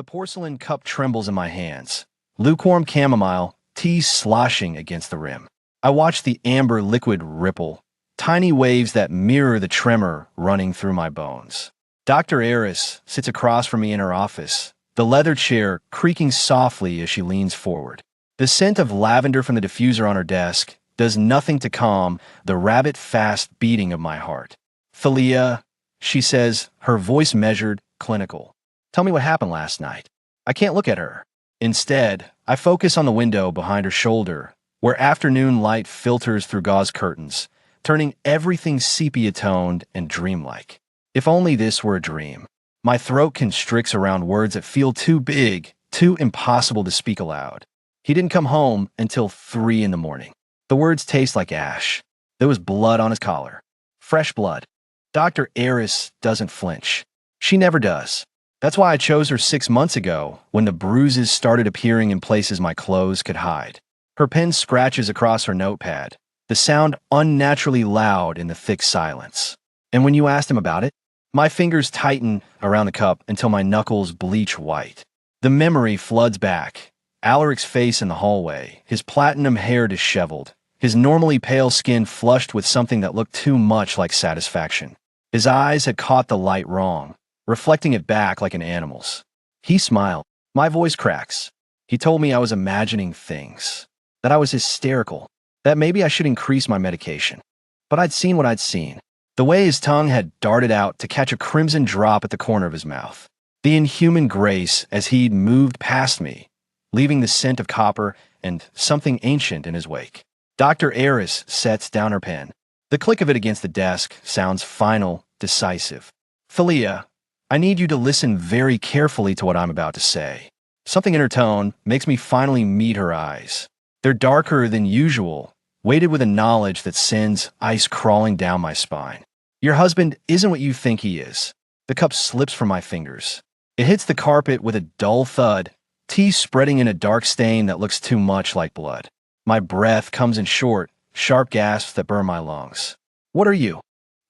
The porcelain cup trembles in my hands. Lukewarm chamomile, tea sloshing against the rim. I watch the amber liquid ripple, tiny waves that mirror the tremor running through my bones. Dr. Eris sits across from me in her office, the leather chair creaking softly as she leans forward. The scent of lavender from the diffuser on her desk does nothing to calm the rabbit-fast beating of my heart. "Thalia," she says, her voice measured, clinical. "Tell me what happened last night." I can't look at her. Instead, I focus on the window behind her shoulder, where afternoon light filters through gauze curtains, turning everything sepia-toned and dreamlike. If only this were a dream. My throat constricts around words that feel too big, too impossible to speak aloud. He didn't come home until 3 in the morning. The words taste like ash. There was blood on his collar. Fresh blood. Dr. Eris doesn't flinch. She never does. That's why I chose her 6 months ago, when the bruises started appearing in places my clothes could hide. Her pen scratches across her notepad, the sound unnaturally loud in the thick silence. And when you asked him about it, my fingers tighten around the cup until my knuckles bleach white. The memory floods back. Alaric's face in the hallway, his platinum hair disheveled, his normally pale skin flushed with something that looked too much like satisfaction. His eyes had caught the light wrong, reflecting it back like an animal's. He smiled. My voice cracks. He told me I was imagining things, that I was hysterical, that maybe I should increase my medication. But I'd seen what I'd seen. The way his tongue had darted out to catch a crimson drop at the corner of his mouth. The inhuman grace as he'd moved past me, leaving the scent of copper and something ancient in his wake. Dr. Eris sets down her pen. The click of it against the desk sounds final, decisive. "Thalia, I need you to listen very carefully to what I'm about to say." Something in her tone makes me finally meet her eyes. They're darker than usual, weighted with a knowledge that sends ice crawling down my spine. "Your husband isn't what you think he is." The cup slips from my fingers. It hits the carpet with a dull thud, tea spreading in a dark stain that looks too much like blood. My breath comes in short, sharp gasps that burn my lungs. "What are you?"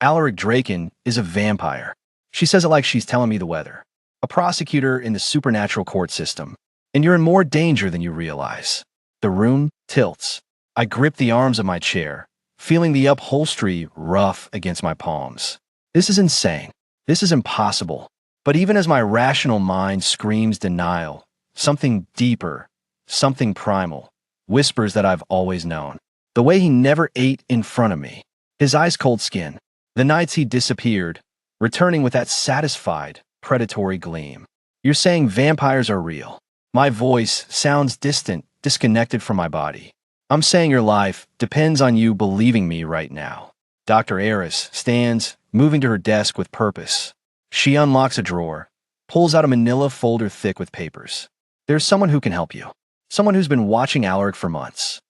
"Alaric Draken is a vampire." She says it like she's telling me the weather. "A prosecutor in the supernatural court system. And you're in more danger than you realize." The room tilts. I grip the arms of my chair, feeling the upholstery rough against my palms. This is insane. This is impossible. But even as my rational mind screams denial, something deeper, something primal, whispers that I've always known. The way he never ate in front of me. His ice-cold skin. The nights he disappeared, returning with that satisfied, predatory gleam. "You're saying vampires are real." My voice sounds distant, disconnected from my body. "I'm saying your life depends on you believing me right now." Dr. Eris stands, moving to her desk with purpose. She unlocks a drawer, pulls out a manila folder thick with papers. "There's someone who can help you. Someone who's been watching Alaric for months."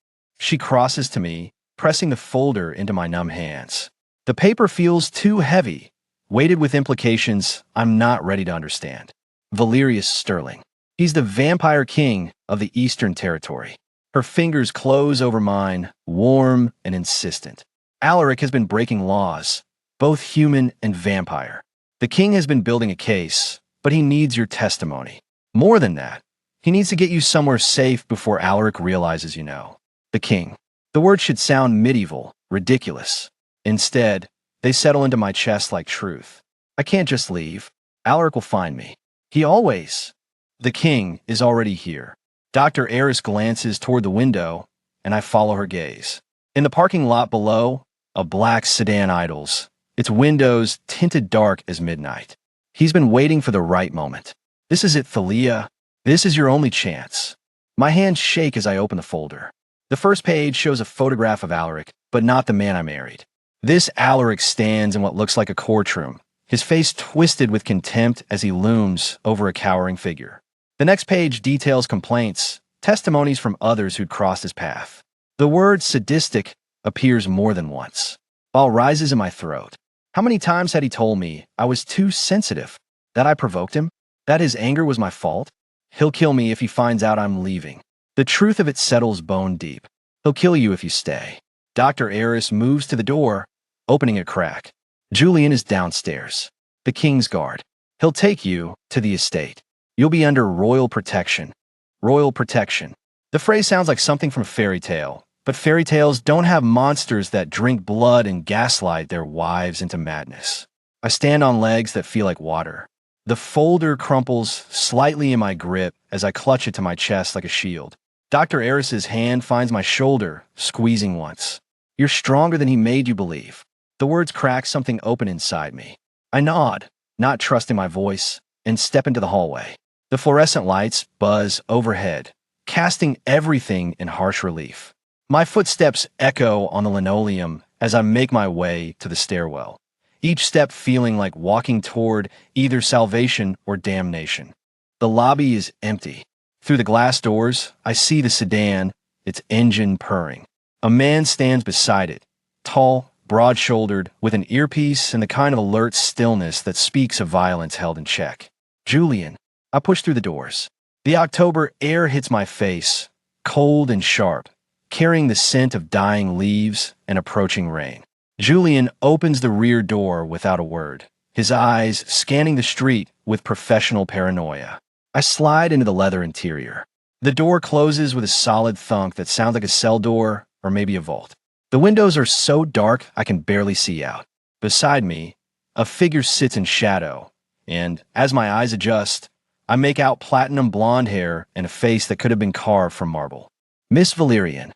She crosses to me, pressing the folder into my numb hands. The paper feels too heavy, weighted with implications I'm not ready to understand. Valerius Sterling. He's the vampire king of the Eastern Territory. Her fingers close over mine, warm and insistent. Alaric has been breaking laws, both human and vampire. The king has been building a case, but he needs your testimony. More than that, he needs to get you somewhere safe before Alaric realizes you know. The king. The word should sound medieval, ridiculous. Instead, they settle into my chest like truth. I can't just leave. Alaric will find me. He always. The king is already here. Dr. Eris glances toward the window, and I follow her gaze. In the parking lot below, a black sedan idles, its windows tinted dark as midnight. He's been waiting for the right moment. "This is it, Thalia. This is your only chance." My hands shake as I open the folder. The first page shows a photograph of Alaric, but not the man I married. This Alaric stands in what looks like a courtroom, his face twisted with contempt as he looms over a cowering figure. The next page details complaints, testimonies from others who'd crossed his path. The word sadistic appears more than once. Ball rises in my throat. How many times had he told me I was too sensitive, that I provoked him, that his anger was my fault? He'll kill me if he finds out I'm leaving. The truth of it settles bone deep. He'll kill you if you stay. Dr. Eris moves to the door, opening a crack. Julian is downstairs. The King's Guard. He'll take you to the estate. You'll be under royal protection. Royal protection. The phrase sounds like something from a fairy tale, but fairy tales don't have monsters that drink blood and gaslight their wives into madness. I stand on legs that feel like water. The folder crumples slightly in my grip as I clutch it to my chest like a shield. Dr. Eris's hand finds my shoulder, squeezing once. You're stronger than he made you believe. The words crack something open inside me. I nod, not trusting my voice, and step into the hallway. The fluorescent lights buzz overhead, casting everything in harsh relief. My footsteps echo on the linoleum as I make my way to the stairwell, each step feeling like walking toward either salvation or damnation. The lobby is empty. Through the glass doors, I see the sedan, its engine purring. A man stands beside it, tall, broad-shouldered, with an earpiece and the kind of alert stillness that speaks of violence held in check. Julian. I push through the doors. The October air hits my face, cold and sharp, carrying the scent of dying leaves and approaching rain. Julian opens the rear door without a word, his eyes scanning the street with professional paranoia. I slide into the leather interior. The door closes with a solid thunk that sounds like a cell door or maybe a vault. The windows are so dark I can barely see out. Beside me, a figure sits in shadow, and as my eyes adjust, I make out platinum blonde hair and a face that could have been carved from marble. Miss Valerian.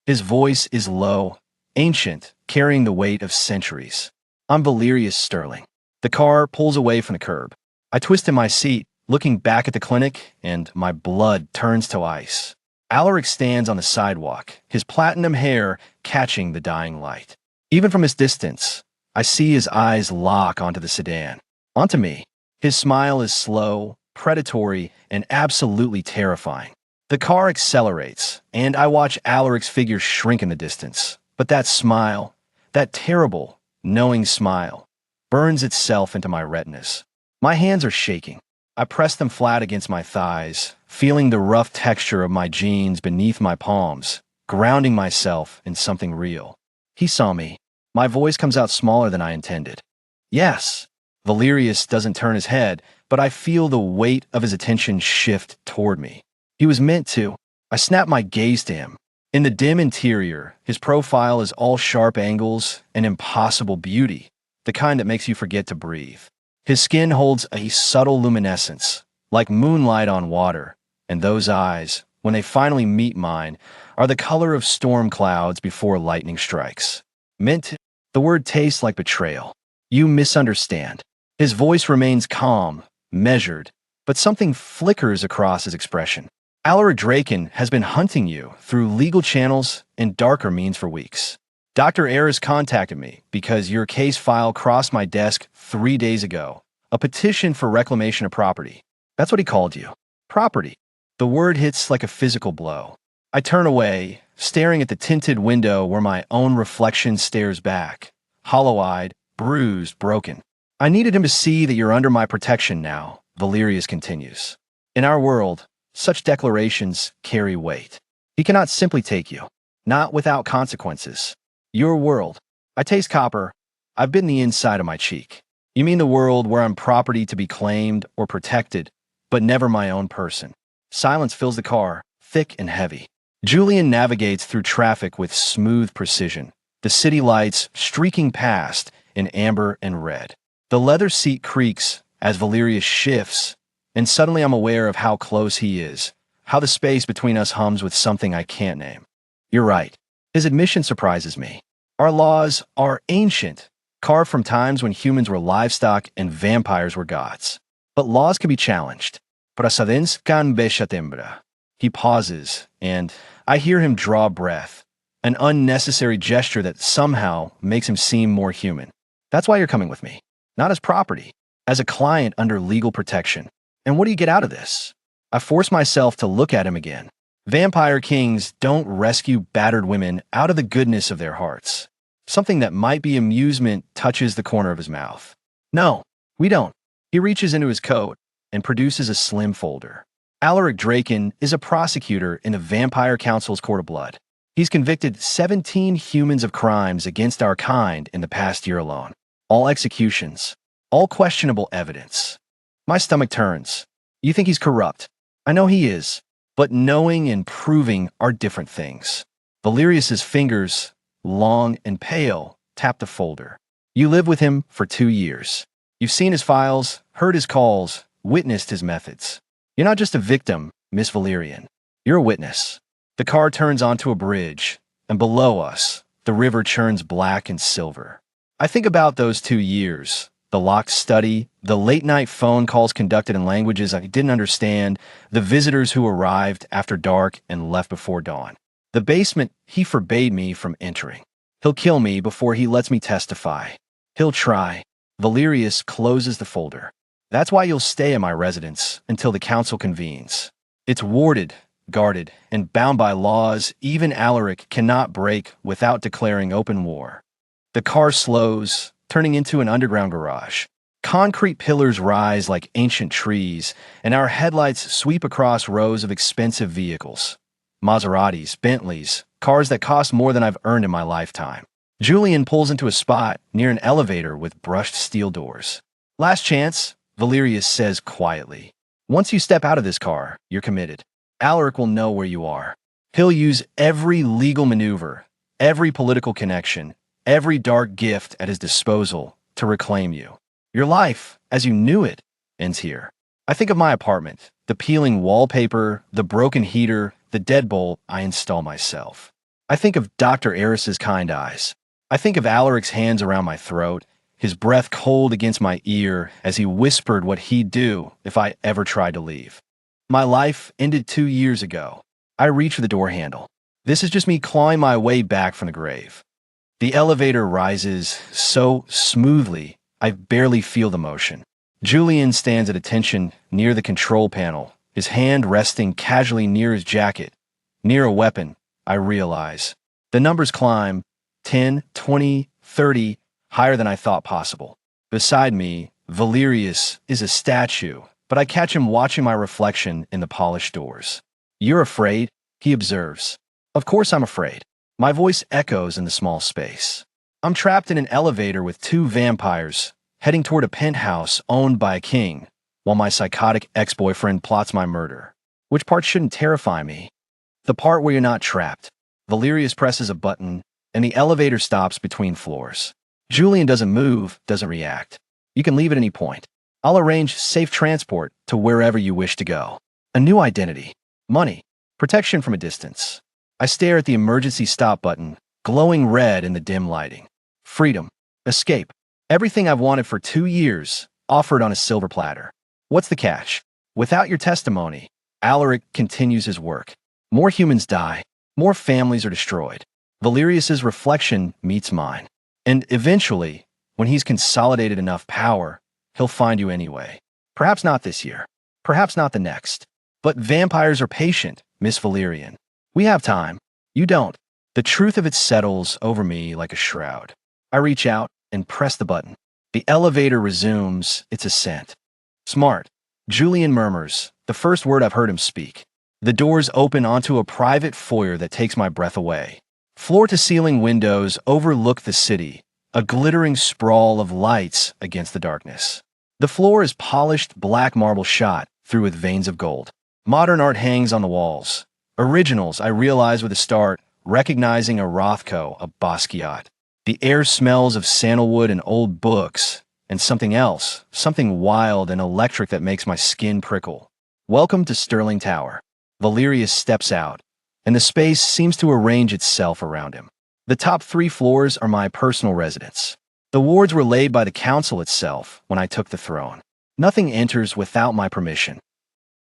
His voice is low, ancient, carrying the weight of centuries. I'm Valerius Sterling. The car pulls away from the curb. I twist in my seat, looking back at the clinic, and my blood turns to ice. Alaric stands on the sidewalk, his platinum hair catching the dying light. Even from his distance, I see his eyes lock onto the sedan, onto me. His smile is slow, predatory, and absolutely terrifying. The car accelerates, and I watch Alaric's figure shrink in the distance. But that smile, that terrible, knowing smile, burns itself into my retinas. My hands are shaking. I press them flat against my thighs, feeling the rough texture of my jeans beneath my palms, grounding myself in something real. He saw me. My voice comes out smaller than I intended. Yes. Valerius doesn't turn his head, but I feel the weight of his attention shift toward me. He was meant to. I snap my gaze to him. In the dim interior, his profile is all sharp angles and impossible beauty, the kind that makes you forget to breathe. His skin holds a subtle luminescence, like moonlight on water, and those eyes, when they finally meet mine, are the color of storm clouds before lightning strikes. Meant to. The word tastes like betrayal. You misunderstand. His voice remains calm, measured, but something flickers across his expression. Alaric Draken has been hunting you through legal channels and darker means for weeks. Dr. Eris contacted me because your case file crossed my desk 3 days ago. A petition for reclamation of property. That's what he called you. Property. The word hits like a physical blow. I turn away, staring at the tinted window where my own reflection stares back. Hollow-eyed, bruised, broken. I needed him to see that you're under my protection now, Valerius continues. In our world, such declarations carry weight. He cannot simply take you, not without consequences. Your world. I taste copper. I've bitten the inside of my cheek. You mean the world where I'm property to be claimed or protected, but never my own person. Silence fills the car, thick and heavy. Julian navigates through traffic with smooth precision, the city lights streaking past in amber and red. The leather seat creaks as Valerius shifts, and suddenly I'm aware of how close he is, how the space between us hums with something I can't name. You're right. His admission surprises me. Our laws are ancient, carved from times when humans were livestock and vampires were gods. But laws can be challenged. Precedens can be setembra. He pauses, and I hear him draw breath, an unnecessary gesture that somehow makes him seem more human. That's why you're coming with me. Not as property, as a client under legal protection. And what do you get out of this? I force myself to look at him again. Vampire kings don't rescue battered women out of the goodness of their hearts. Something that might be amusement touches the corner of his mouth. No, we don't. He reaches into his coat and produces a slim folder. Alaric Draken is a prosecutor in the Vampire Council's Court of Blood. He's convicted 17 humans of crimes against our kind in the past year alone. All executions. All questionable evidence. My stomach turns. You think he's corrupt. I know he is, but knowing and proving are different things. Valerius's fingers, long and pale, tapped the folder. You lived with him for 2 years. You've seen his files, heard his calls, witnessed his methods. You're not just a victim, Miss Valerian. You're a witness. The car turns onto a bridge, and below us, the river churns black and silver. I think about those 2 years, the locked study, the late-night phone calls conducted in languages I didn't understand, the visitors who arrived after dark and left before dawn. The basement he forbade me from entering. He'll kill me before he lets me testify. He'll try. Valerius closes the folder. That's why you'll stay at my residence until the council convenes. It's warded, guarded, and bound by laws even Alaric cannot break without declaring open war. The car slows, turning into an underground garage. Concrete pillars rise like ancient trees, and our headlights sweep across rows of expensive vehicles. Maseratis, Bentleys, cars that cost more than I've earned in my lifetime. Julian pulls into a spot near an elevator with brushed steel doors. Last chance, Valerius says quietly. Once you step out of this car, you're committed. Alaric will know where you are. He'll use every legal maneuver, every political connection, every dark gift at his disposal to reclaim you. Your life, as you knew it, ends here. I think of my apartment, the peeling wallpaper, the broken heater, the deadbolt I install myself. I think of Dr. Eris's kind eyes. I think of Alaric's hands around my throat, his breath cold against my ear as he whispered what he'd do if I ever tried to leave. My life ended 2 years ago. I reach for the door handle. This is just me clawing my way back from the grave. The elevator rises so smoothly, I barely feel the motion. Julian stands at attention near the control panel, his hand resting casually near his jacket. Near a weapon, I realize. The numbers climb, 10, 20, 30, higher than I thought possible. Beside me, Valerius is a statue, but I catch him watching my reflection in the polished doors. You're afraid, he observes. Of course I'm afraid. My voice echoes in the small space. I'm trapped in an elevator with 2 vampires, heading toward a penthouse owned by a king, while my psychotic ex-boyfriend plots my murder. Which part shouldn't terrify me? The part where you're not trapped. Valerius presses a button, and the elevator stops between floors. Julian doesn't move, doesn't react. You can leave at any point. I'll arrange safe transport to wherever you wish to go. A new identity. Money. Protection from a distance. I stare at the emergency stop button, glowing red in the dim lighting. Freedom. Escape. Everything I've wanted for 2 years, offered on a silver platter. What's the catch? Without your testimony, Alaric continues his work. More humans die. More families are destroyed. Valerius's reflection meets mine. And eventually, when he's consolidated enough power, he'll find you anyway. Perhaps not this year. Perhaps not the next. But vampires are patient, Miss Valerian. We have time. You don't. The truth of it settles over me like a shroud. I reach out and press the button. The elevator resumes its ascent. Smart. Julian murmurs, the first word I've heard him speak. The doors open onto a private foyer that takes my breath away. Floor-to-ceiling windows overlook the city, a glittering sprawl of lights against the darkness. The floor is polished black marble shot through with veins of gold. Modern art hangs on the walls. Originals, I realize with a start, recognizing a Rothko, a Basquiat. The air smells of sandalwood and old books, and something else, something wild and electric that makes my skin prickle. Welcome to Sterling Tower. Valerius steps out, and the space seems to arrange itself around him. The top 3 floors are my personal residence. The wards were laid by the council itself when I took the throne. Nothing enters without my permission.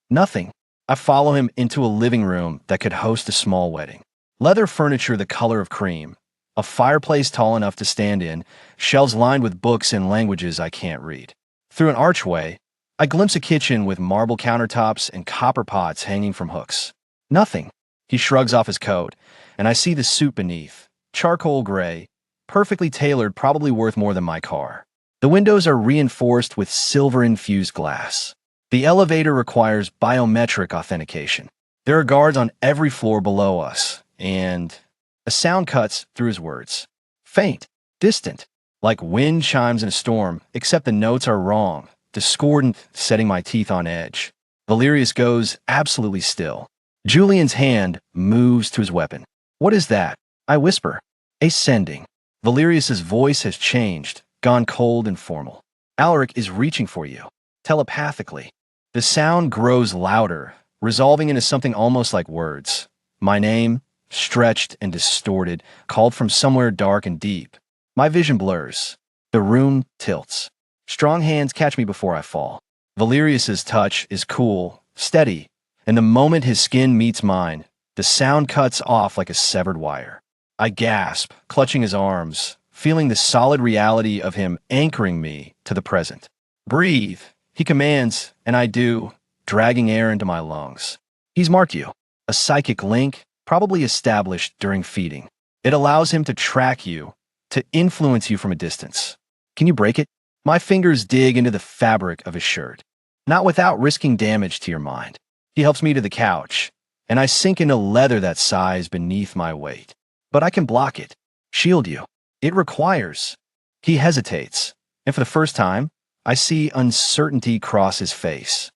Nothing. I follow him into a living room that could host a small wedding. Leather furniture the color of cream, a fireplace tall enough to stand in, shelves lined with books in languages I can't read. Through an archway, I glimpse a kitchen with marble countertops and copper pots hanging from hooks. Nothing. He shrugs off his coat, and I see the soup beneath, charcoal gray, perfectly tailored, probably worth more than my car. The windows are reinforced with silver-infused glass. The elevator requires biometric authentication. There are guards on every floor below us, and a sound cuts through his words. Faint, distant, like wind chimes in a storm, except the notes are wrong, discordant, setting my teeth on edge. Valerius goes absolutely still. Julian's hand moves to his weapon. What is that? I whisper. A sending. Valerius's voice has changed, gone cold and formal. Alaric is reaching for you, telepathically. The sound grows louder, resolving into something almost like words. My name, stretched and distorted, called from somewhere dark and deep. My vision blurs. The room tilts. Strong hands catch me before I fall. Valerius's touch is cool, steady, and the moment his skin meets mine, the sound cuts off like a severed wire. I gasp, clutching his arms, feeling the solid reality of him anchoring me to the present. Breathe, he commands, and I do, dragging air into my lungs. He's marked you. A psychic link, probably established during feeding. It allows him to track you, to influence you from a distance. Can you break it? My fingers dig into the fabric of his shirt. Not without risking damage to your mind. He helps me to the couch, and I sink into leather that sighs beneath my weight. But I can block it, shield you. It requires. He hesitates, and for the first time, I see uncertainty cross his face.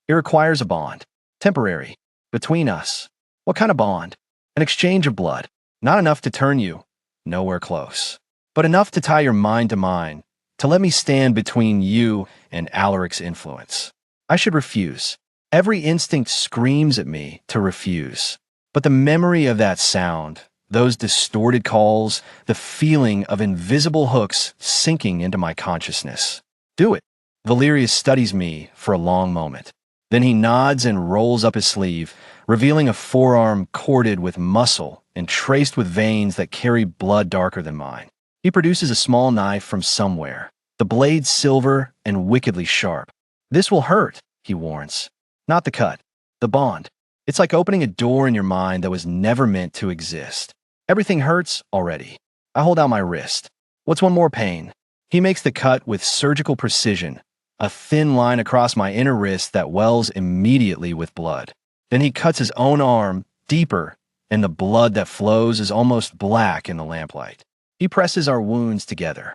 It requires a bond, temporary, between us. What kind of bond? An exchange of blood. Not enough to turn you, nowhere close, but enough to tie your mind to mine, to let me stand between you and Alaric's influence. I should refuse. Every instinct screams at me to refuse. But the memory of that sound, those distorted calls, the feeling of invisible hooks sinking into my consciousness. Do it. Valerius studies me for a long moment. Then he nods and rolls up his sleeve, revealing a forearm corded with muscle and traced with veins that carry blood darker than mine. He produces a small knife from somewhere, the blade silver and wickedly sharp. This will hurt, he warns. Not the cut, the bond. It's like opening a door in your mind that was never meant to exist. Everything hurts already. I hold out my wrist. What's one more pain? He makes the cut with surgical precision, a thin line across my inner wrist that wells immediately with blood. Then he cuts his own arm, deeper, and the blood that flows is almost black in the lamplight. He presses our wounds together.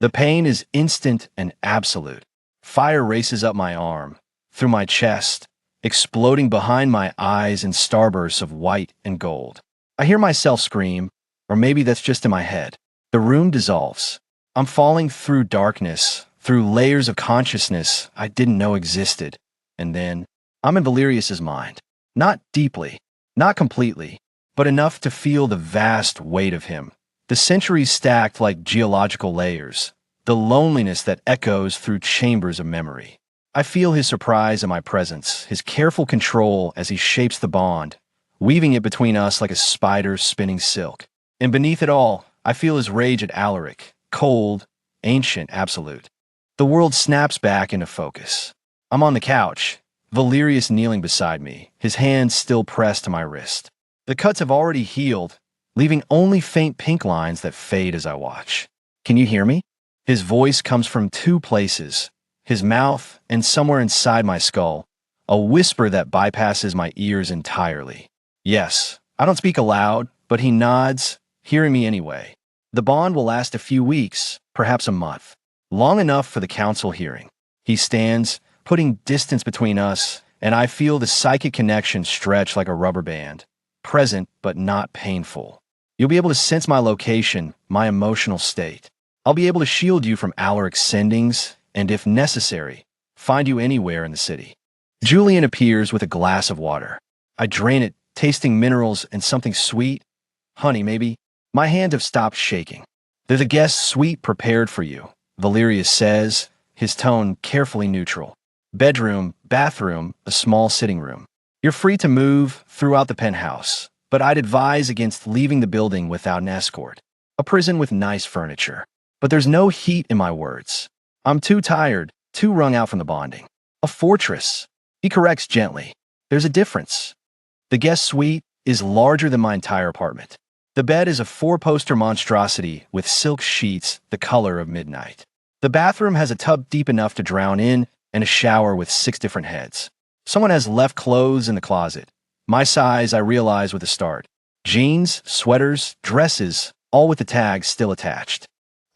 The pain is instant and absolute. Fire races up my arm, through my chest, exploding behind my eyes in starbursts of white and gold. I hear myself scream, or maybe that's just in my head. The room dissolves. I'm falling through darkness, through layers of consciousness I didn't know existed. And then, I'm in Valerius's mind. Not deeply, not completely, but enough to feel the vast weight of him. The centuries stacked like geological layers. The loneliness that echoes through chambers of memory. I feel his surprise at my presence, his careful control as he shapes the bond, weaving it between us like a spider spinning silk. And beneath it all, I feel his rage at Alaric, cold, ancient, absolute. The world snaps back into focus. I'm on the couch, Valerius kneeling beside me, his hands still pressed to my wrist. The cuts have already healed, leaving only faint pink lines that fade as I watch. Can you hear me? His voice comes from two places, his mouth and somewhere inside my skull, a whisper that bypasses my ears entirely. Yes, I don't speak aloud, but he nods, hearing me anyway. The bond will last a few weeks, perhaps a month, long enough for the council hearing. He stands, putting distance between us, and I feel the psychic connection stretch like a rubber band, present but not painful. You'll be able to sense my location, my emotional state. I'll be able to shield you from Alaric's sendings, and if necessary, find you anywhere in the city. Julian appears with a glass of water. I drain it, tasting minerals and something sweet. Honey, maybe. My hands have stopped shaking. There's a guest suite prepared for you, Valerius says, his tone carefully neutral. Bedroom, bathroom, a small sitting room. You're free to move throughout the penthouse, but I'd advise against leaving the building without an escort. A prison with nice furniture. But there's no heat in my words. I'm too tired, too wrung out from the bonding. A fortress. He corrects gently. There's a difference. The guest suite is larger than my entire apartment. The bed is a four-poster monstrosity with silk sheets the color of midnight. The bathroom has a tub deep enough to drown in and a shower with 6 different heads. Someone has left clothes in the closet. My size, I realize with a start. Jeans, sweaters, dresses, all with the tags still attached.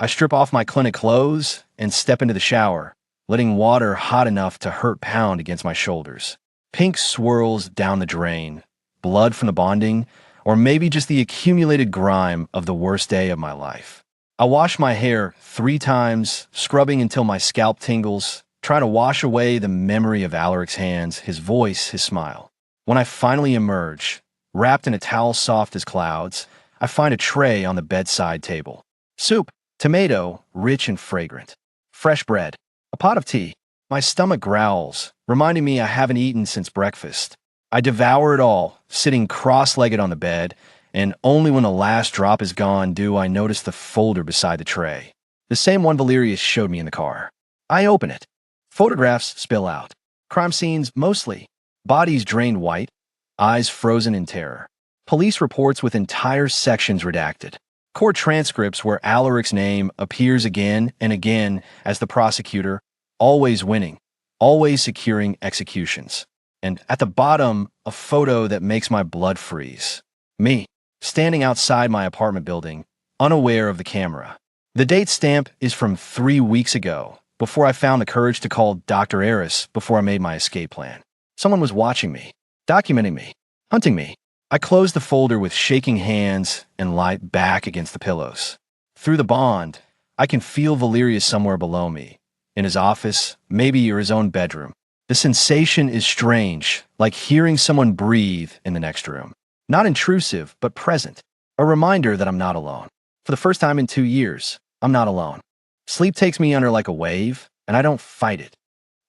I strip off my clinic clothes and step into the shower, letting water hot enough to hurt pound against my shoulders. Pink swirls down the drain, blood from the bonding, or maybe just the accumulated grime of the worst day of my life. I wash my hair 3 times, scrubbing until my scalp tingles, trying to wash away the memory of Alaric's hands, his voice, his smile. When I finally emerge, wrapped in a towel soft as clouds, I find a tray on the bedside table. Soup, tomato, rich and fragrant. Fresh bread, a pot of tea. My stomach growls, reminding me I haven't eaten since breakfast. I devour it all, sitting cross-legged on the bed, and only when the last drop is gone do I notice the folder beside the tray. The same one Valerius showed me in the car. I open it. Photographs spill out. Crime scenes mostly. Bodies drained white, eyes frozen in terror. Police reports with entire sections redacted. Court transcripts where Alaric's name appears again and again as the prosecutor, always winning, always securing executions. And at the bottom, a photo that makes my blood freeze. Me, standing outside my apartment building, unaware of the camera. The date stamp is from 3 weeks ago, before I found the courage to call Dr. Eris before I made my escape plan. Someone was watching me, documenting me, hunting me. I closed the folder with shaking hands and lie back against the pillows. Through the bond, I can feel Valerius somewhere below me, in his office, maybe or his own bedroom. The sensation is strange, like hearing someone breathe in the next room. Not intrusive, but present. A reminder that I'm not alone. For the first time in 2 years, I'm not alone. Sleep takes me under like a wave, and I don't fight it.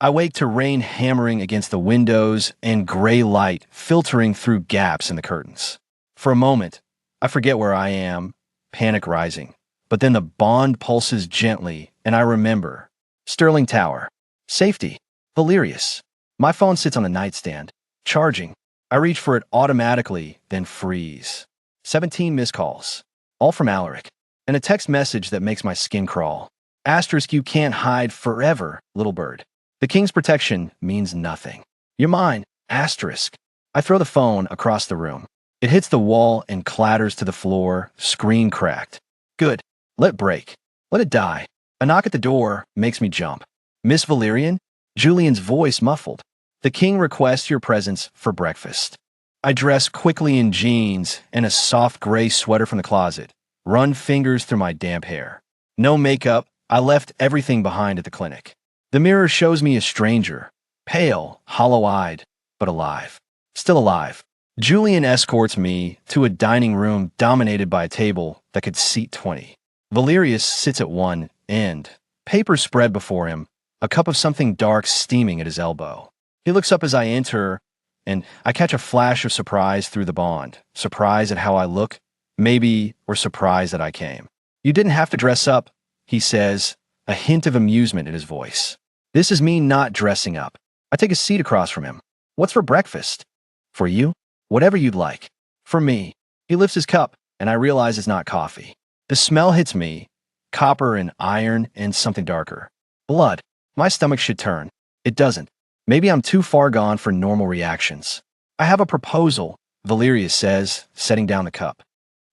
I wake to rain hammering against the windows and gray light filtering through gaps in the curtains. For a moment, I forget where I am, panic rising. But then the bond pulses gently, and I remember. Sterling Tower. Safety. Valerius. My phone sits on the nightstand, charging. I reach for it automatically, then freeze. 17 missed calls. All from Alaric. And a text message that makes my skin crawl. Asterisk, you can't hide forever, little bird. The king's protection means nothing. You're mine. Asterisk. I throw the phone across the room. It hits the wall and clatters to the floor, screen cracked. Good. Let it break. Let it die. A knock at the door makes me jump. Miss Valerian? Julian's voice muffled. The king requests your presence for breakfast. I dress quickly in jeans and a soft gray sweater from the closet, run fingers through my damp hair. No makeup. I left everything behind at the clinic. The mirror shows me a stranger, pale, hollow-eyed, but alive. Still alive. Julian escorts me to a dining room dominated by a table that could seat 20. Valerius sits at one end, paper spread before him, a cup of something dark steaming at his elbow. He looks up as I enter, and I catch a flash of surprise through the bond. Surprise at how I look, maybe, or surprise that I came. You didn't have to dress up, he says, a hint of amusement in his voice. This is me not dressing up. I take a seat across from him. What's for breakfast? For you? Whatever you'd like. For me. He lifts his cup, and I realize it's not coffee. The smell hits me. Copper and iron and something darker. Blood. My stomach should turn. It doesn't. Maybe I'm too far gone for normal reactions. I have a proposal, Valerius says, setting down the cup.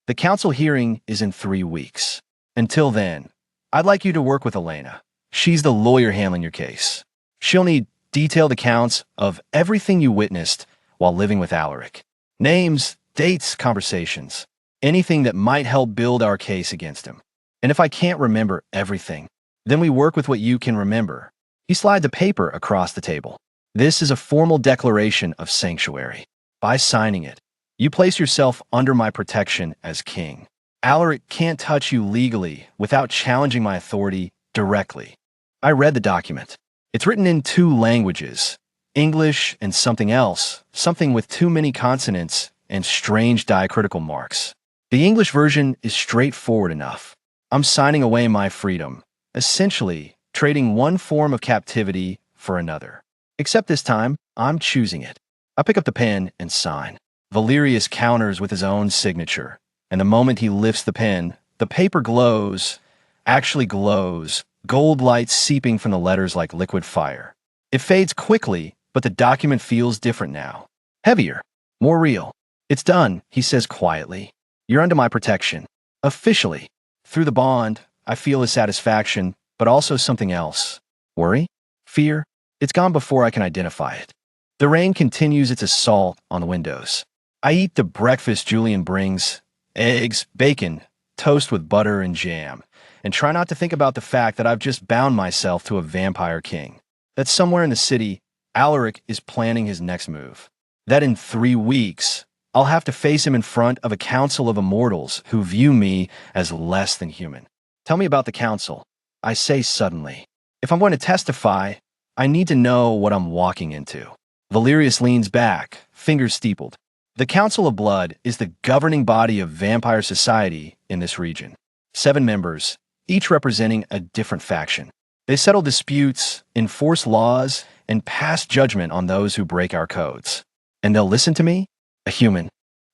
The council hearing is in 3 weeks. Until then, I'd like you to work with Elena. She's the lawyer handling your case. She'll need detailed accounts of everything you witnessed while living with Alaric. Names, dates, conversations. Anything that might help build our case against him. And if I can't remember everything, then we work with what you can remember. He slides a paper across the table. This is a formal declaration of sanctuary. By signing it, you place yourself under my protection as king. Alaric can't touch you legally without challenging my authority directly. I read the document. It's written in 2 languages, English and something else, something with too many consonants and strange diacritical marks. The English version is straightforward enough. I'm signing away my freedom, essentially trading one form of captivity for another. Except this time, I'm choosing it. I pick up the pen and sign. Valerius counters with his own signature, and the moment he lifts the pen, the paper glows, actually glows, gold light seeping from the letters like liquid fire. It fades quickly, but the document feels different now. Heavier, more real. It's done, he says quietly. You're under my protection. Officially. Through the bond, I feel his satisfaction, but also something else. Worry? Fear? It's gone before I can identify it. The rain continues its assault on the windows. I eat the breakfast Julian brings, eggs, bacon, toast with butter and jam, and try not to think about the fact that I've just bound myself to a vampire king. That somewhere in the city, Alaric is planning his next move. That in 3 weeks, I'll have to face him in front of a council of immortals who view me as less than human. Tell me about the council, I say suddenly. If I'm going to testify, I need to know what I'm walking into. Valerius leans back, fingers steepled. The Council of Blood is the governing body of vampire society in this region. 7 members, each representing a different faction. They settle disputes, enforce laws, and pass judgment on those who break our codes. And they'll listen to me? A human.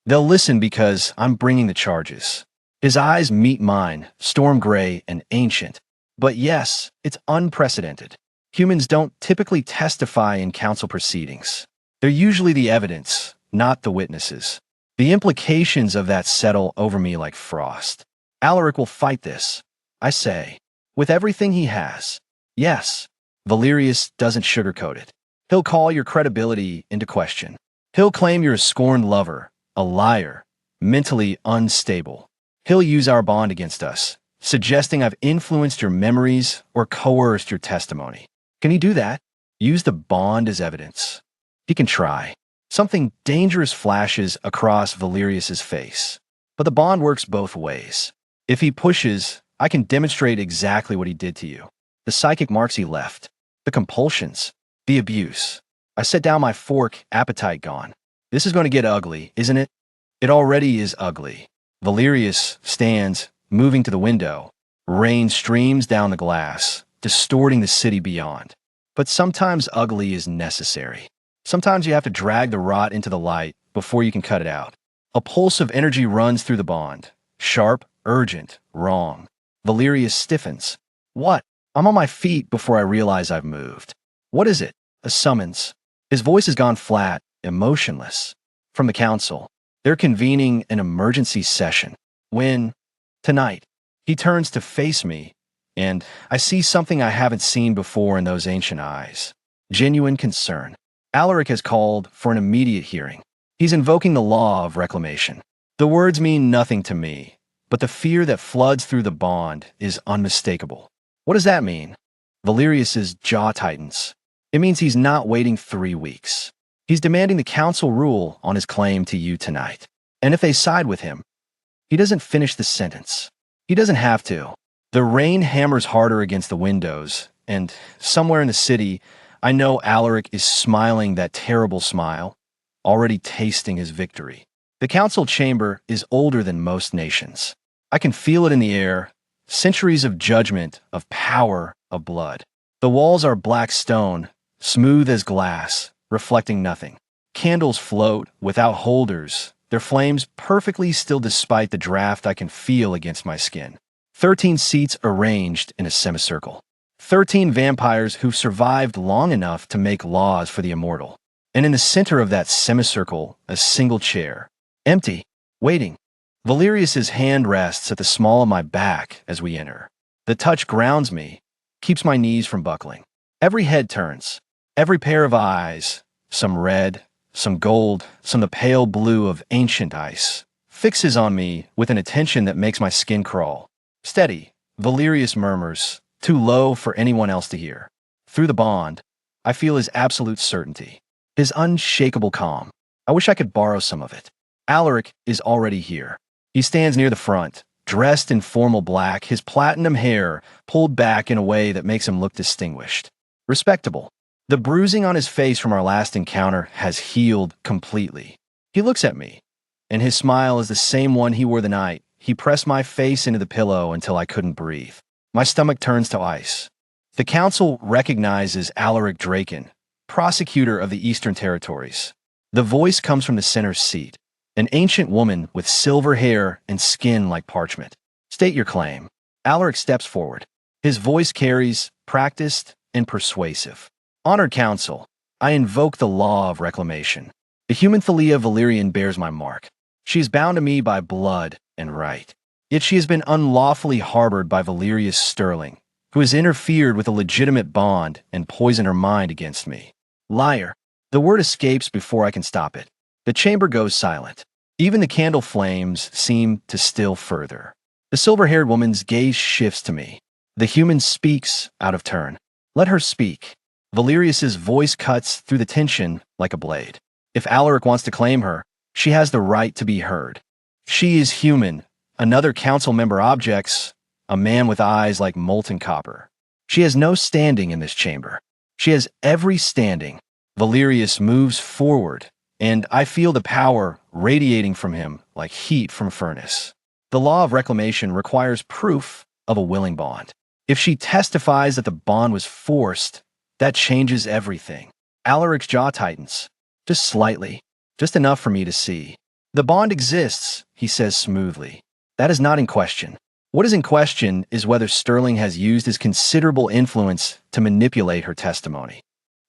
They'll listen because I'm bringing the charges. His eyes meet mine, storm gray and ancient. But yes, it's unprecedented. Humans don't typically testify in council proceedings. They're usually the evidence, not the witnesses. The implications of that settle over me like frost. Alaric will fight this, I say, with everything he has. Yes, Valerius doesn't sugarcoat it. He'll call your credibility into question. He'll claim you're a scorned lover, a liar, mentally unstable. He'll use our bond against us, suggesting I've influenced your memories or coerced your testimony. Can he do that? Use the bond as evidence. He can try. Something dangerous flashes across Valerius's face. But the bond works both ways. If he pushes, I can demonstrate exactly what he did to you. The psychic marks he left. The compulsions. The abuse. I set down my fork, appetite gone. This is going to get ugly, isn't it? It already is ugly. Valerius stands, moving to the window. Rain streams down the glass, distorting the city beyond. But sometimes ugly is necessary. Sometimes you have to drag the rot into the light before you can cut it out. A pulse of energy runs through the bond. Sharp, urgent, wrong. Valerius stiffens. What? I'm on my feet before I realize I've moved. What is it? A summons. His voice has gone flat, emotionless. From the council. They're convening an emergency session. When? Tonight. He turns to face me, and I see something I haven't seen before in those ancient eyes. Genuine concern. Alaric has called for an immediate hearing. He's invoking the law of reclamation. The words mean nothing to me, but the fear that floods through the bond is unmistakable. What does that mean? Valerius's jaw tightens. It means he's not waiting 3 weeks. He's demanding the council rule on his claim to you tonight. And if they side with him, he doesn't finish the sentence. He doesn't have to. The rain hammers harder against the windows, and somewhere in the city, I know Alaric is smiling that terrible smile, already tasting his victory. The council chamber is older than most nations. I can feel it in the air, centuries of judgment, of power, of blood. The walls are black stone, smooth as glass, reflecting nothing. Candles float without holders, their flames perfectly still despite the draft I can feel against my skin. 13 seats arranged in a semicircle. 13 vampires who've survived long enough to make laws for the immortal. And in the center of that semicircle, a single chair. Empty, waiting. Valerius's hand rests at the small of my back as we enter. The touch grounds me, keeps my knees from buckling. Every head turns. Every pair of eyes, some red, some gold, some the pale blue of ancient ice, fixes on me with an attention that makes my skin crawl. Steady, Valerius murmurs, too low for anyone else to hear. Through the bond, I feel his absolute certainty, his unshakable calm. I wish I could borrow some of it. Alaric is already here. He stands near the front, dressed in formal black, his platinum hair pulled back in a way that makes him look distinguished. Respectable. The bruising on his face from our last encounter has healed completely. He looks at me, and his smile is the same one he wore the night. He pressed my face into the pillow until I couldn't breathe. My stomach turns to ice. The council recognizes Alaric Draken, prosecutor of the Eastern Territories. The voice comes from the center seat, an ancient woman with silver hair and skin like parchment. State your claim. Alaric steps forward. His voice carries, practiced, and persuasive. Honored council, I invoke the law of reclamation. The human Thalia Valerian bears my mark. She is bound to me by blood and right. Yet she has been unlawfully harbored by Valerius Sterling, who has interfered with a legitimate bond and poisoned her mind against me. Liar. The word escapes before I can stop it. The chamber goes silent. Even the candle flames seem to still further. The silver-haired woman's gaze shifts to me. The human speaks out of turn. Let her speak. Valerius's voice cuts through the tension like a blade. If Alaric wants to claim her, she has the right to be heard. She is human. Another council member objects, a man with eyes like molten copper. She has no standing in this chamber. She has every standing. Valerius moves forward, and I feel the power radiating from him like heat from a furnace. The law of reclamation requires proof of a willing bond. If she testifies that the bond was forced, that changes everything. Alaric's jaw tightens, just slightly, just enough for me to see. The bond exists, he says smoothly. That is not in question. What is in question is whether Sterling has used his considerable influence to manipulate her testimony.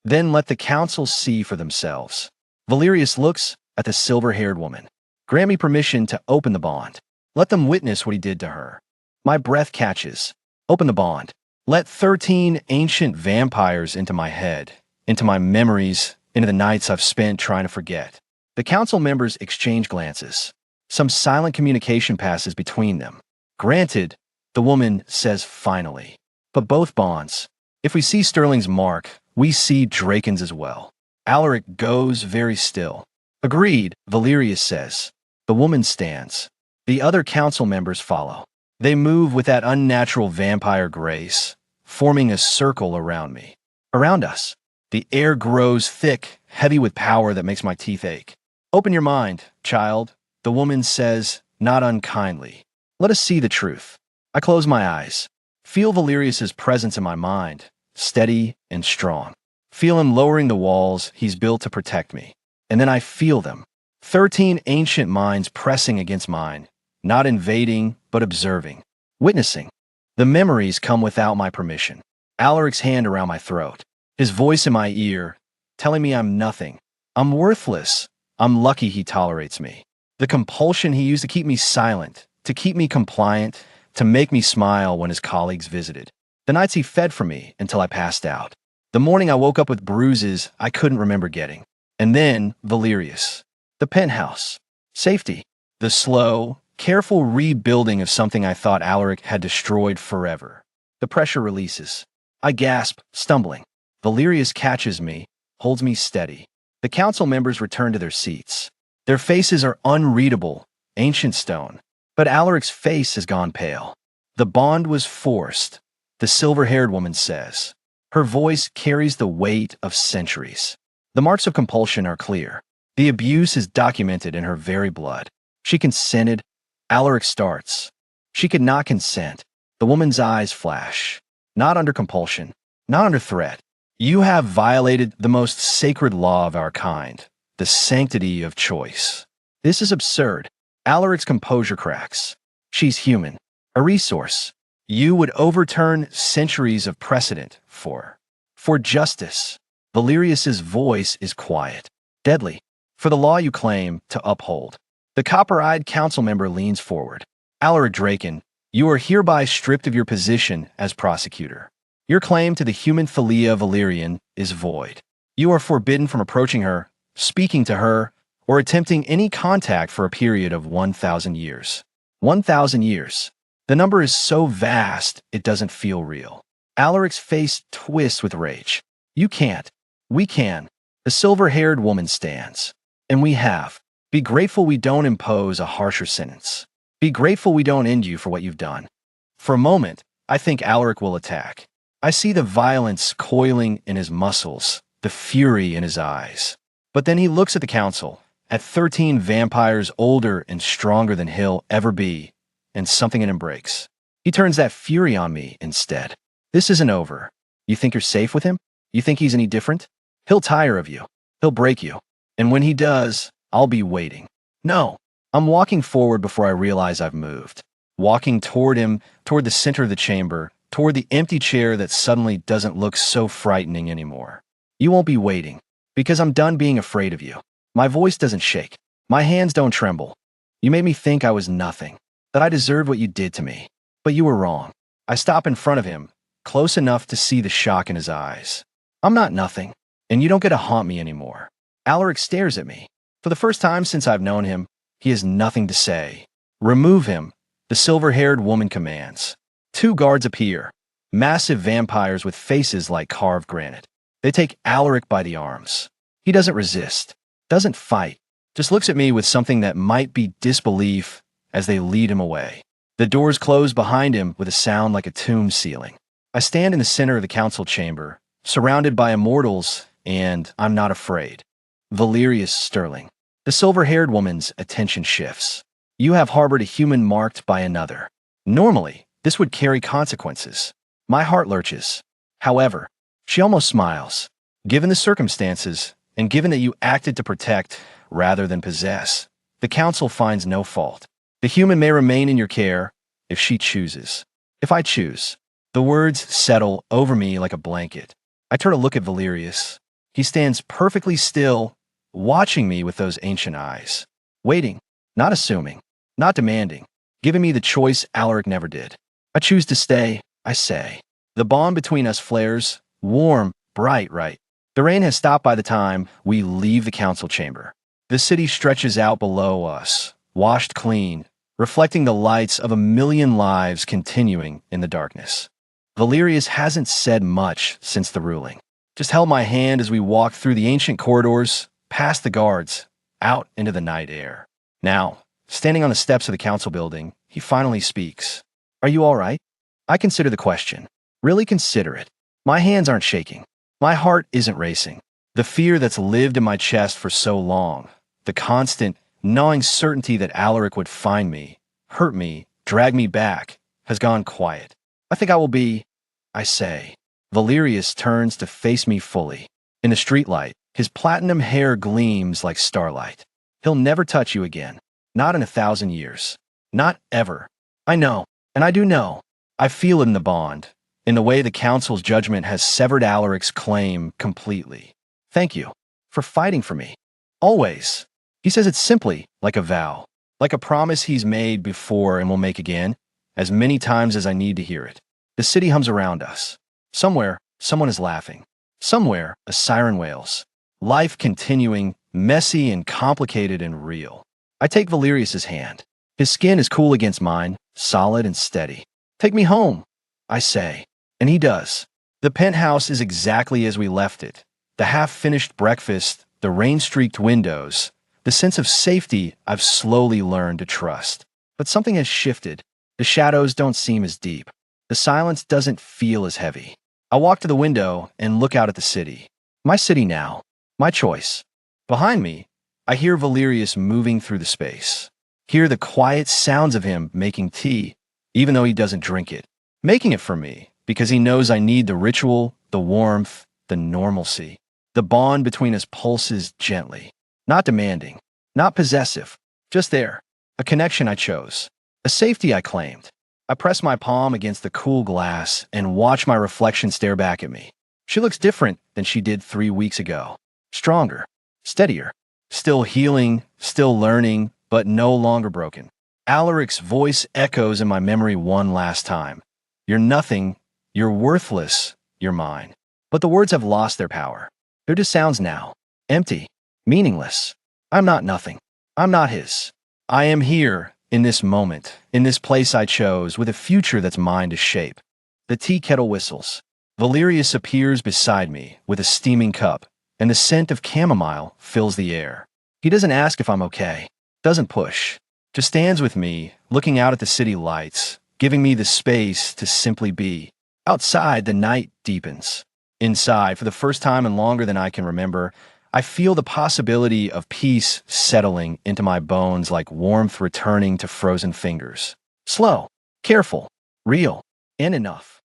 Then let the council see for themselves. Valerius looks at the silver-haired woman. Grant me permission to open the bond. Let them witness what he did to her. My breath catches. Open the bond. Let 13 ancient vampires into my head, into my memories, into the nights I've spent trying to forget. The council members exchange glances. Some silent communication passes between them. Granted, the woman says finally. But both bonds. If we see Sterling's mark, we see Draken's as well. Alaric goes very still. Agreed, Valerius says. The woman stands. The other council members follow. They move with that unnatural vampire grace, forming a circle around me. Around us. The air grows thick, heavy with power that makes my teeth ache. Open your mind, child, the woman says, not unkindly. Let us see the truth. I close my eyes. Feel Valerius's presence in my mind, steady and strong. Feel him lowering the walls he's built to protect me. And then I feel them. 13 ancient minds pressing against mine, not invading, but observing, witnessing. The memories come without my permission. Alaric's hand around my throat, his voice in my ear, telling me I'm nothing. I'm worthless. I'm lucky he tolerates me. The compulsion he used to keep me silent, to keep me compliant, to make me smile when his colleagues visited. The nights he fed for me until I passed out. The morning I woke up with bruises I couldn't remember getting. And then Valerius. The penthouse. Safety. The slow, careful rebuilding of something I thought Alaric had destroyed forever. The pressure releases. I gasp, stumbling. Valerius catches me, holds me steady. The council members return to their seats. Their faces are unreadable, ancient stone. But Alaric's face has gone pale. The bond was forced, the silver-haired woman says. Her voice carries the weight of centuries. The marks of compulsion are clear. The abuse is documented in her very blood. She consented. Alaric starts. She could not consent. The woman's eyes flash. Not under compulsion. Not under threat. You have violated the most sacred law of our kind, the sanctity of choice. This is absurd. Alaric's composure cracks. She's human. A resource. You would overturn centuries of precedent for justice. Valerius's voice is quiet, deadly, for the law you claim to uphold. The copper-eyed council member leans forward. Alaric Draken, you are hereby stripped of your position as prosecutor. Your claim to the human Thalia Valerian is void. You are forbidden from approaching her, speaking to her, or attempting any contact for a period of 1,000 years. 1,000 years. The number is so vast, it doesn't feel real. Alaric's face twists with rage. You can't. We can. The silver-haired woman stands. And we have. Be grateful we don't impose a harsher sentence. Be grateful we don't end you for what you've done. For a moment, I think Alaric will attack. I see the violence coiling in his muscles, the fury in his eyes. But then he looks at the council, at 13 vampires older and stronger than he'll ever be, and something in him breaks. He turns that fury on me instead. This isn't over. You think you're safe with him? You think he's any different? He'll tire of you. He'll break you. And when he does, I'll be waiting. No, I'm walking forward before I realize I've moved. Walking toward him, toward the center of the chamber, toward the empty chair that suddenly doesn't look so frightening anymore. You won't be waiting, because I'm done being afraid of you. My voice doesn't shake. My hands don't tremble. You made me think I was nothing, that I deserved what you did to me. But you were wrong. I stop in front of him, close enough to see the shock in his eyes. I'm not nothing. and you don't get to haunt me anymore. Alaric stares at me. For the first time since I've known him, he has nothing to say. Remove him, the silver-haired woman commands. Two guards appear, massive vampires with faces like carved granite. They take Alaric by the arms. He doesn't resist, doesn't fight, just looks at me with something that might be disbelief as they lead him away. The doors close behind him with a sound like a tomb ceiling. I stand in the center of the council chamber, surrounded by immortals, and I'm not afraid. Valerius Sterling. The silver-haired woman's attention shifts. You have harbored a human marked by another. Normally, this would carry consequences. My heart lurches. However, she almost smiles. Given the circumstances, and given that you acted to protect rather than possess, the council finds no fault. The human may remain in your care if she chooses. If I choose. The words settle over me like a blanket. I turn to look at Valerius. He stands perfectly still, watching me with those ancient eyes. Waiting, not assuming, not demanding, giving me the choice Alaric never did. I choose to stay, I say. The bond between us flares, warm, bright, right? The rain has stopped by the time we leave the council chamber. The city stretches out below us, washed clean, reflecting the lights of a million lives continuing in the darkness. Valerius hasn't said much since the ruling. Just held my hand as we walked through the ancient corridors, past the guards, out into the night air. Now, standing on the steps of the council building, he finally speaks. Are you all right? I consider the question. Really consider it. My hands aren't shaking. My heart isn't racing. The fear that's lived in my chest for so long, the constant, gnawing certainty that Alaric would find me, hurt me, drag me back, has gone quiet. I think I will be, I say. Valerius turns to face me fully. In the streetlight, his platinum hair gleams like starlight. He'll never touch you again. Not in 1,000 years. Not ever. I know, and I do know. I feel it in the bond, in the way the council's judgment has severed Alaric's claim completely. Thank you for fighting for me. Always. He says it simply, like a vow, like a promise he's made before and will make again, as many times as I need to hear it. The city hums around us. Somewhere, someone is laughing. Somewhere, a siren wails. Life continuing, messy and complicated and real. I take Valerius's hand. His skin is cool against mine, solid and steady. Take me home, I say. And he does. The penthouse is exactly as we left it. The half-finished breakfast, the rain-streaked windows, the sense of safety I've slowly learned to trust. But something has shifted. The shadows don't seem as deep. The silence doesn't feel as heavy. I walk to the window and look out at the city. My city now. My choice. Behind me, I hear Valerius moving through the space. Hear the quiet sounds of him making tea, even though he doesn't drink it. Making it for me, because he knows I need the ritual, the warmth, the normalcy. The bond between us pulses gently. Not demanding, not possessive, just there. A connection I chose. A safety I claimed. I press my palm against the cool glass and watch my reflection stare back at me. She looks different than she did 3 weeks ago. Stronger, steadier, still healing, still learning, but no longer broken. Alaric's voice echoes in my memory one last time. You're nothing, you're worthless, you're mine. But the words have lost their power. They're just sounds now. Empty, meaningless. I'm not nothing. I'm not his. I am here, in this moment, in this place I chose, with a future that's mine to shape. The tea kettle whistles. Valerius appears beside me with a steaming cup, and the scent of chamomile fills the air. He doesn't ask if I'm okay, doesn't push, just stands with me, looking out at the city lights, giving me the space to simply be. Outside, the night deepens. Inside, for the first time and longer than I can remember, I feel the possibility of peace settling into my bones like warmth returning to frozen fingers. Slow, careful, real, and enough.